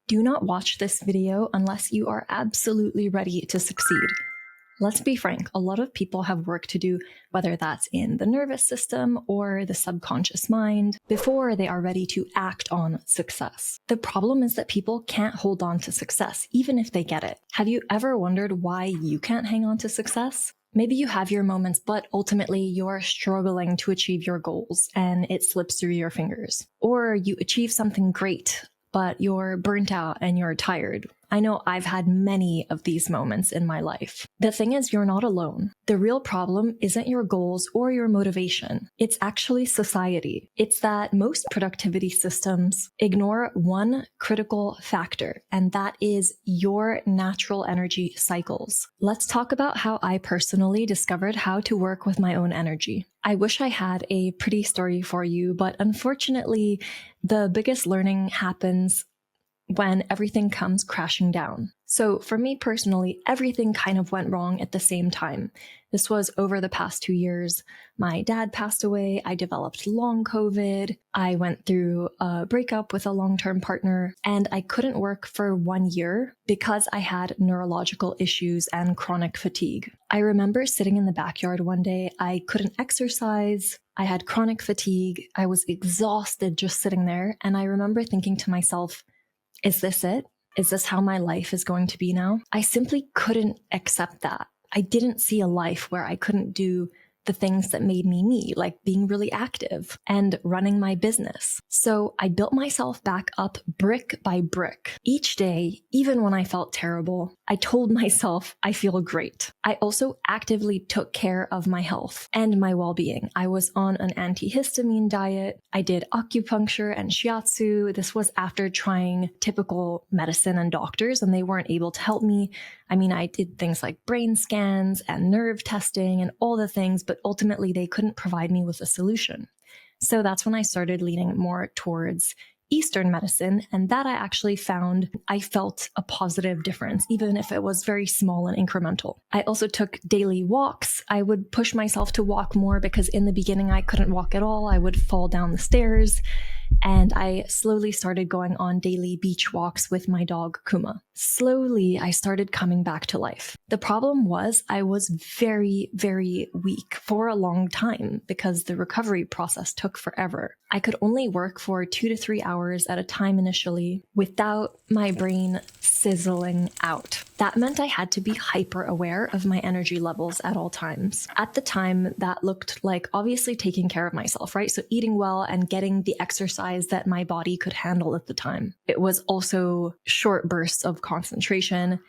Do not watch this video unless you are absolutely ready to succeed. Let's be frank, a lot of people have work to do, whether that's in the nervous system or the subconscious mind, before they are ready to act on success. The problem is that people can't hold on to success, even if they get it. Have you ever wondered why you can't hang on to success? Maybe you have your moments, but ultimately you're struggling to achieve your goals and it slips through your fingers. Or you achieve something great, but you're burnt out and you're tired. I know I've had many of these moments in my life. The thing is, you're not alone. The real problem isn't your goals or your motivation. It's actually society. It's that most productivity systems ignore one critical factor, and that is your natural energy cycles. Let's talk about how I personally discovered how to work with my own energy. I wish I had a pretty story for you, but unfortunately, the biggest learning happens when everything comes crashing down. So for me personally, everything kind of went wrong at the same time. This was over the past 2 years. My dad passed away. I developed long COVID. I went through a breakup with a long-term partner, and I couldn't work for 1 year because I had neurological issues and chronic fatigue. I remember sitting in the backyard one day. I couldn't exercise. I had chronic fatigue. I was exhausted just sitting there. And I remember thinking to myself, is this it? Is this how my life is going to be now? I simply couldn't accept that. I didn't see a life where I couldn't do the things that made me me, like being really active and running my business. So I built myself back up brick by brick. Each day, even when I felt terrible, I told myself I feel great. I also actively took care of my health and my well-being. I was on an antihistamine diet. I did acupuncture and shiatsu. This was after trying typical medicine and doctors, and they weren't able to help me. I mean, I did things like brain scans and nerve testing and all the things, but ultimately they couldn't provide me with a solution. So that's when I started leaning more towards Eastern medicine, and that I actually found I felt a positive difference, even if it was very small and incremental. I also took daily walks. I would push myself to walk more because in the beginning I couldn't walk at all. I would fall down the stairs. And I slowly started going on daily beach walks with my dog, Kuma. Slowly, I started coming back to life. The problem was I was very, very weak for a long time because the recovery process took forever. I could only work for 2 to 3 hours at a time initially without my brain sizzling out. That meant I had to be hyper aware of my energy levels at all times. At the time, that looked like obviously taking care of myself, right? So eating well and getting the exercise that my body could handle at the time. It was also short bursts of concentration,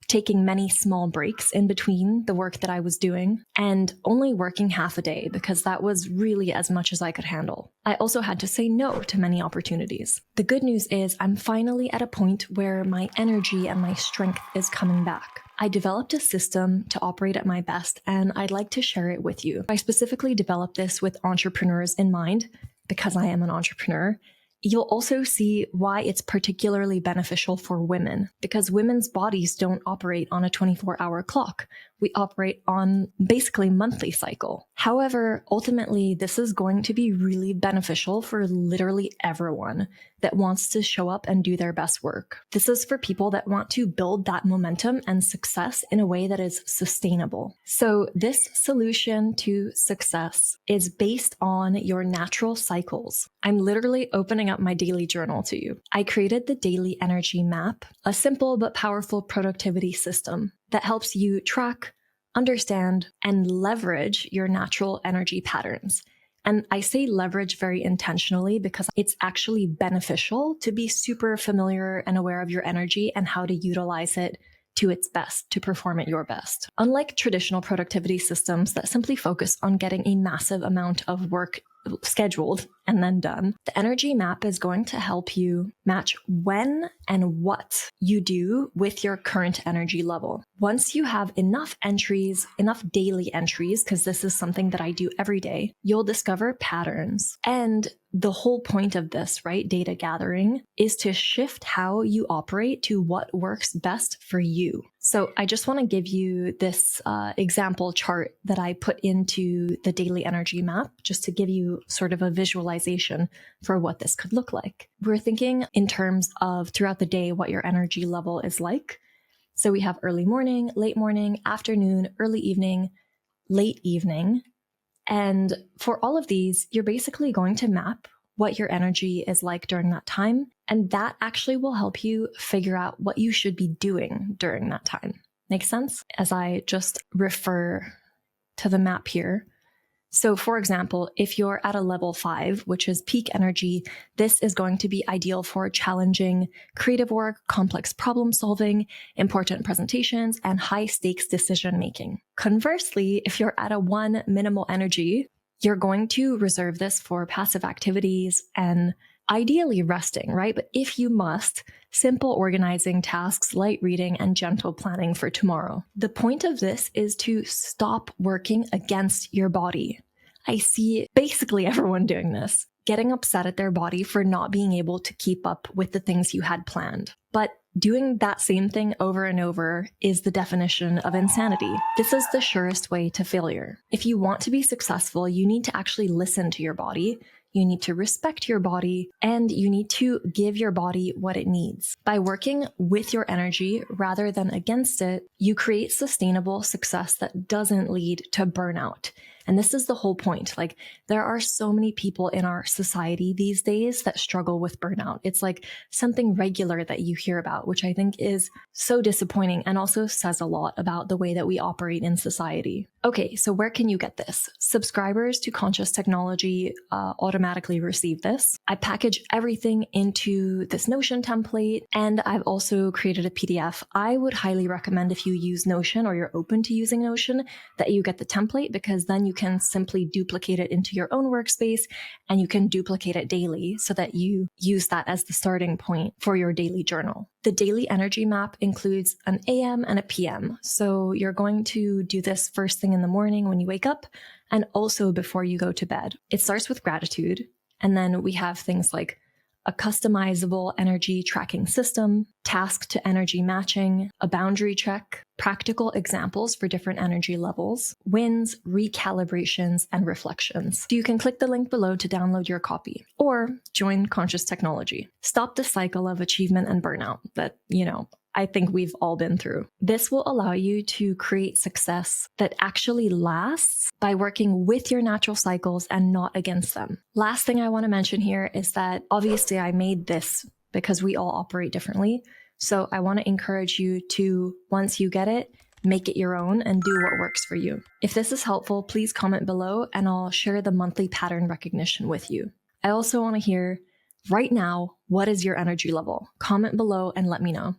taking many small breaks in between the work that I was doing, and only working half a day because that was really as much as I could handle. I also had to say no to many opportunities. The good news is I'm finally at a point where my energy and my strength is coming back. I developed a system to operate at my best, and I'd like to share it with you. I specifically developed this with entrepreneurs in mind because I am an entrepreneur. You'll also see why it's particularly beneficial for women, because women's bodies don't operate on a 24-hour clock. We operate on basically monthly cycle. However, ultimately, this is going to be really beneficial for literally everyone that wants to show up and do their best work. This is for people that want to build that momentum and success in a way that is sustainable. So this solution to success is based on your natural cycles. I'm literally opening up my daily journal to you. I created the Daily Energy Map, a simple but powerful productivity system that helps you track, understand, and leverage your natural energy patterns. And I say leverage very intentionally because it's actually beneficial to be super familiar and aware of your energy and how to utilize it to its best, to perform at your best. Unlike traditional productivity systems that simply focus on getting a massive amount of work scheduled and then done, the energy map is going to help you match when and what you do with your current energy level. Once you have enough entries, enough daily entries, because this is something that I do every day, you'll discover patterns. And the whole point of this, right, data gathering, is to shift how you operate to what works best for you. So I just want to give you this example chart that I put into the daily energy map, just to give you sort of a visualization for what this could look like. We're thinking in terms of throughout the day, what your energy level is like. So we have early morning, afternoon, early evening, late evening. And for all of these, you're basically going to map what your energy is like during that time. And that actually will help you figure out what you should be doing during that time. Make sense? As I just refer to the map here. So for example, if you're at a level 5, which is peak energy, this is going to be ideal for challenging creative work, complex problem solving, important presentations, and high stakes decision making. Conversely, if you're at a 1 minimal energy, you're going to reserve this for passive activities and ideally resting, right? But if you must, simple organizing tasks, light reading, and gentle planning for tomorrow. The point of this is to stop working against your body. I see basically everyone doing this, getting upset at their body for not being able to keep up with the things you had planned. But doing that same thing over and over is the definition of insanity. This is the surest way to failure. If you want to be successful, you need to actually listen to your body. You need to respect your body, and you need to give your body what it needs. By working with your energy rather than against it, you create sustainable success that doesn't lead to burnout. And this is the whole point. Like, there are so many people in our society these days that struggle with burnout. It's like something regular that you hear about, which I think is so disappointing and also says a lot about the way that we operate in society. Okay, so where can you get this? Subscribers to Conscious Technology automatically receive this. I package everything into this Notion template, and I've also created a PDF. I would highly recommend, if you use Notion or you're open to using Notion, that you get the template, because then you can simply duplicate it into your own workspace, and you can duplicate it daily so that you use that as the starting point for your daily journal. The daily energy map includes an AM and a PM. So you're going to do this first thing in the morning when you wake up, and also before you go to bed. It starts with gratitude. And then we have things like a customizable energy tracking system, task to energy matching, a boundary check, practical examples for different energy levels, wins, recalibrations, and reflections. So you can click the link below to download your copy or join Conscious Technology. Stop the cycle of achievement and burnout that, I think we've all been through. This will allow you to create success that actually lasts by working with your natural cycles and not against them. Last thing I want to mention here is that obviously I made this because we all operate differently. So I want to encourage you to, once you get it, make it your own and do what works for you. If this is helpful, please comment below and I'll share the monthly pattern recognition with you. I also want to hear right now, what is your energy level? Comment below and let me know.